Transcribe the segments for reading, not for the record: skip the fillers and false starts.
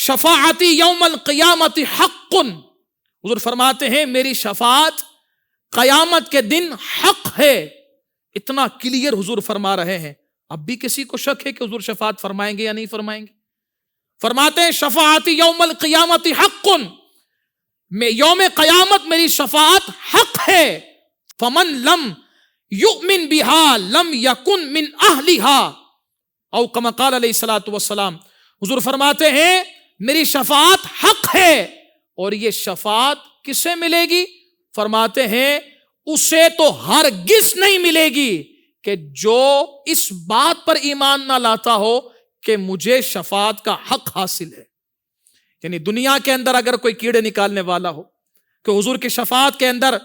شفاعتی یوم القیامت حق، حضور فرماتے ہیں میری شفاعت قیامت کے دن حق ہے. اتنا کلیئر حضور فرما رہے ہیں. اب بھی کسی کو شک ہے کہ حضور شفاعت فرمائیں گے یا نہیں فرمائیں گے؟ فرماتے ہیں شفاعتی یوم القیامت حق، میں یوم قیامت میری شفاعت حق ہے. فمن لم یؤمن بہا لم یکن من اہلہا، او کما قال علیہ الصلوۃ والسلام. حضور فرماتے ہیں میری شفاعت حق ہے، اور یہ شفاعت کسے ملے گی؟ فرماتے ہیں اسے تو ہرگز نہیں ملے گی کہ جو اس بات پر ایمان نہ لاتا ہو کہ مجھے شفاعت کا حق حاصل ہے. یعنی دنیا کے اندر اگر کوئی کیڑے نکالنے والا ہو، کہ حضور کی شفاعت کے اندر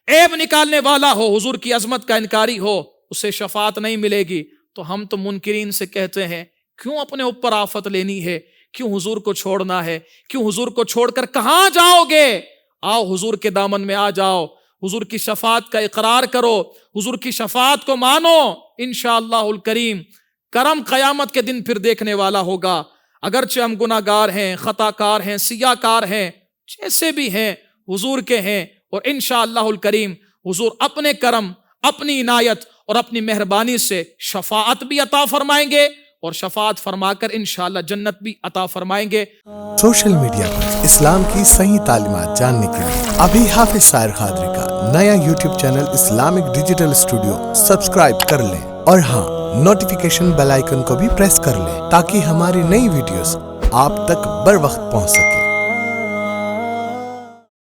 عیب نکالنے والا ہو، حضور کی عظمت کا انکاری ہو، اسے شفاعت نہیں ملے گی. تو ہم تو منکرین سے کہتے ہیں کیوں اپنے اوپر آفت لینی ہے، کیوں حضور کو چھوڑنا ہے، کیوں حضور کو چھوڑ کر کہاں جاؤ گے؟ آؤ حضور کے دامن میں آ جاؤ، حضور کی شفاعت کا اقرار کرو، حضور کی شفاعت کو مانو. انشاءاللہ الکریم کرم قیامت کے دن پھر دیکھنے والا ہوگا. اگرچہ ہم گناہ گار ہیں، خطا کار ہیں، سیاہ کار ہیں، جیسے بھی ہیں حضور کے ہیں، اور انشاءاللہ الکریم حضور اپنے کرم، اپنی عنایت اور اپنی مہربانی سے شفاعت بھی عطا فرمائیں گے، اور شفاعت فرما کر انشاءاللہ جنت بھی عطا فرمائیں گے. سوشل میڈیا پر اسلام کی صحیح تعلیمات جاننے کے لیے ابھی حافظ سائر قادری کا نیا YouTube channel Islamic digital studio subscribe کر لیں، اور ہاں نوٹیفیکیشن بیل آئیکن کو بھی پریس کر لیں تاکہ ہماری نئی ویڈیوز آپ تک بر وقت پہنچ سکے.